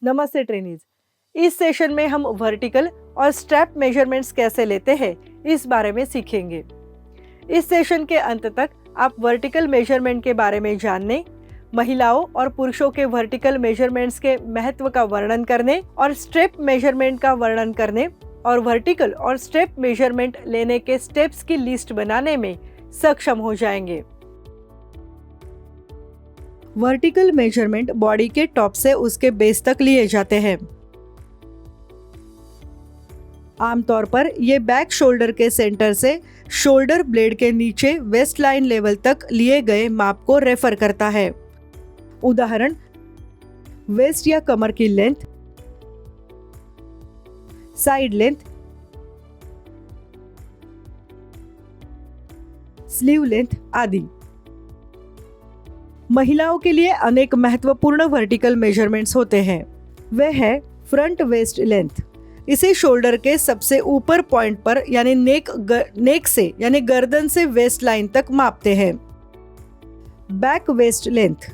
नमस्ते ट्रेनीज। इस सेशन में हम वर्टिकल और स्ट्रैप मेजरमेंट्स कैसे लेते हैं इस बारे में सीखेंगे। इस सेशन के अंत तक आप वर्टिकल मेजरमेंट के बारे में जानने, महिलाओं और पुरुषों के वर्टिकल मेजरमेंट्स के महत्व का वर्णन करने और स्ट्रैप मेजरमेंट का वर्णन करने और वर्टिकल और स्ट्रैप मेजरमेंट लेने के स्टेप्स की लिस्ट बनाने में सक्षम हो जाएंगे। वर्टिकल मेजरमेंट बॉडी के टॉप से उसके बेस तक लिए जाते हैं। आमतौर पर ये बैक शोल्डर के सेंटर से शोल्डर ब्लेड के नीचे वेस्ट लाइन लेवल तक लिए गए माप को रेफर करता है। उदाहरण, वेस्ट या कमर की length, side length, sleeve length आदि। महिलाओं के लिए अनेक महत्वपूर्ण वर्टिकल मेजरमेंट्स होते हैं। वे है फ्रंट वेस्ट लेंथ, इसे शोल्डर के सबसे ऊपर पॉइंट पर यानी नेक से यानी गर्दन से वेस्ट लाइन तक मापते हैं। बैक वेस्ट लेंथ,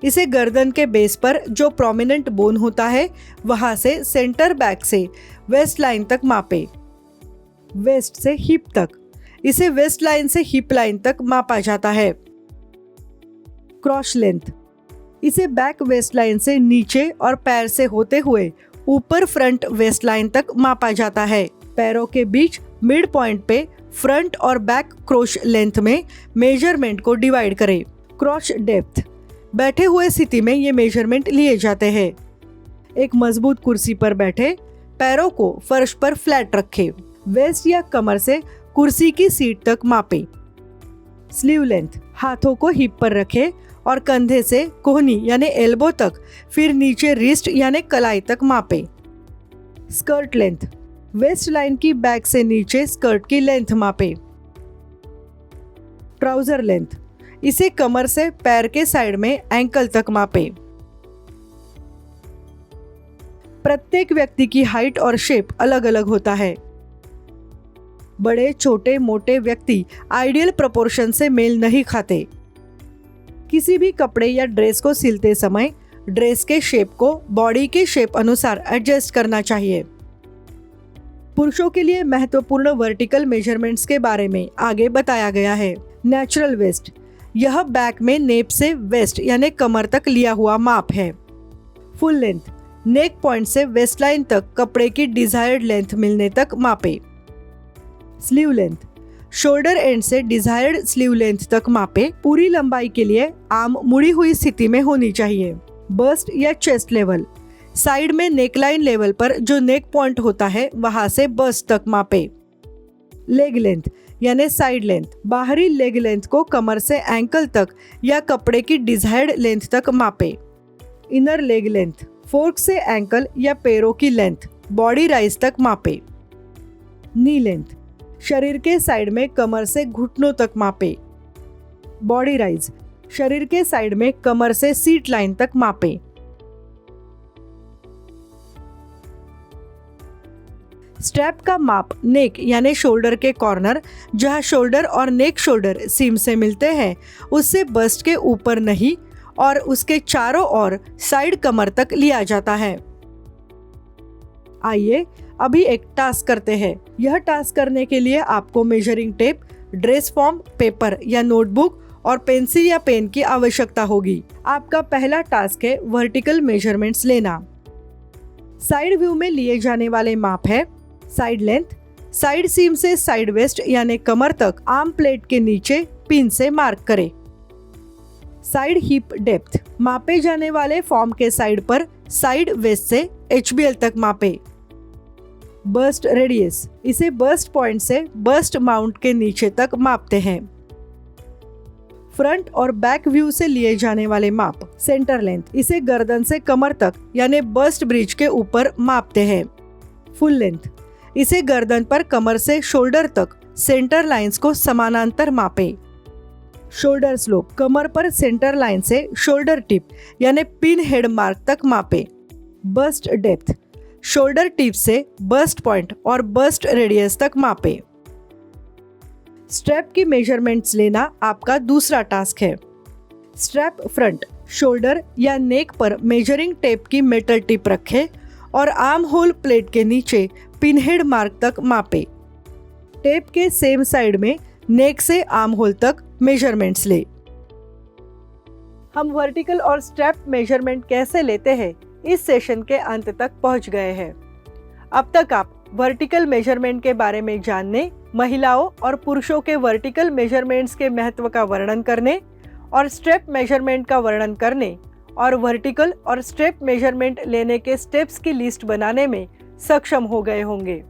इसे गर्दन के बेस पर जो प्रोमिनेंट बोन होता है वहां से सेंटर बैक से वेस्ट लाइन तक मापे। वेस्ट से हिप तक, इसे वेस्ट लाइन से हिप लाइन तक मापा जाता है। क्रॉस लेंथ, इसे बैक वेस्ट लाइन से नीचे और पैर से होते हुए ऊपर फ्रंट वेस्ट लाइन तक मापा जाता है। पैरों के बीच मिड पॉइंट पे फ्रंट और बैक क्रॉस लेंथ में मेजरमेंट को डिवाइड करें। क्रॉस डेप्थ, बैठे हुए स्थिति में ये मेजरमेंट लिए जाते हैं। एक मजबूत कुर्सी पर बैठे, पैरों को फर्श पर फ्लैट रखें। वेस्ट या कमर से कुर्सी की सीट तक मापें। स्लीव लेंथ, हाथों को हिप पर रखें और कंधे से कोहनी यानी एल्बो तक, फिर नीचे रिस्ट यानी कलाई तक मापें। स्कर्ट लेंथ, वेस्ट लाइन की बैक से नीचे स्कर्ट की लेंथ मापें। ट्राउजर लेंथ, इसे कमर से पैर के साइड में एंकल तक मापें। प्रत्येक व्यक्ति की हाइट और शेप अलग अलग होता है। बड़े, छोटे, मोटे व्यक्ति आइडियल प्रोपोर्शन से मेल नहीं खाते। किसी भी कपड़े या ड्रेस को सिलते समय ड्रेस के शेप को बॉडी के शेप अनुसार एडजस्ट करना चाहिए। पुरुषों के लिए महत्वपूर्ण वर्टिकल मेजरमेंट्स के बारे में आगे बताया गया है। नेचुरल वेस्ट, यह बैक में नेप से वेस्ट यानी कमर तक लिया हुआ माप है। फुल लेंथ, नेक पॉइंट से वेस्ट लाइन तक कपड़े की डिजायर्ड लेंथ मिलने तक मापे। स्लीव लेंथ, शोल्डर एंड से डिजायर्ड स्लीव लेंथ तक मापे। पूरी लंबाई के लिए आर्म मुड़ी हुई स्थिति में होनी चाहिए। बस्ट या चेस्ट लेवल, साइड में नेकलाइन लेवल पर जो नेक पॉइंट होता है वहां से बस्ट तक मापे। लेग लेंथ यानी साइड लेंथ, बाहरी लेग लेंथ को कमर से एंकल तक या कपड़े की डिजायर्ड लेंथ तक मापे। इनर लेग लेंथ, फोर्क से एंकल या पैरों की लेंथ बॉडी राइज तक मापे। नी लेंथ, शरीर के साइड में कमर से घुटनों तक मापे। बॉडी राइज, शरीर के साइड में कमर से सीट लाइन तक मापे। स्ट्रैप का माप नेक यानी शोल्डर के कॉर्नर, जहां शोल्डर और नेक शोल्डर सीम से मिलते हैं, उससे बस्ट के ऊपर नहीं और उसके चारों ओर साइड कमर तक लिया जाता है। आइए अभी एक टास्क करते हैं। यह टास्क करने के लिए आपको measuring tape, dress form, paper या नोटबुक और पेंसिल या पेन की आवश्यकता होगी। आपका पहला टास्क है वर्टिकल मेजरमेंट्स लेना। साइड व्यू में लिए जाने वाले माप है साइड लेंथ, साइड सीम से साइड वेस्ट यानी कमर तक आर्म प्लेट के नीचे पिन से मार्क करें। साइड हिप डेप्थ, मापे जाने वाले फॉर्म के साइड पर साइड वेस्ट से HBL तक मापे। बस्ट रेडियस, इसे बस्ट पॉइंट से बस्ट माउंट के नीचे तक मापते हैं। फ्रंट और बैक व्यू से लिए जाने वाले माप सेंटर लेंथ, इसे गर्दन से कमर तक यानी बस्ट ब्रिज के ऊपर मापते हैं। फुल लेंथ, इसे गर्दन पर कमर से शोल्डर तक सेंटर लाइंस को समानांतर मापे। शोल्डर स्लोप, कमर पर सेंटर लाइन से शोल्डर टिप यानी पिन हेड मार्क तक मापे। बस्ट डेप्थ, शोल्डर टिप से बस्ट पॉइंट और बस्ट रेडियस तक मापे। स्ट्रैप की मेजरमेंट्स लेना आपका दूसरा टास्क है। स्ट्रैप फ्रंट शोल्डर या नेक पर मेजरिंग टेप की मेटल टिप रखें और आर्म होल प्लेट के नीचे पिनहेड मार्क तक मापें। टेप के सेम साइड में नेक से आर्म होल तक मेजरमेंट्स लें। हम वर्टिकल और स्ट्रैप मेजरमेंट कैसे लेते हैं, इस सेशन के अंत तक पहुंच गए हैं। अब तक आप वर्टिकल मेजरमेंट के बारे में जानने, महिलाओं और पुरुषों के वर्टिकल मेजरमेंट्स के महत्व का वर्णन करने और स्ट्रेप मेजरमेंट का वर्णन करने और वर्टिकल और स्ट्रेप मेजरमेंट लेने के स्टेप्स की लिस्ट बनाने में सक्षम हो गए होंगे।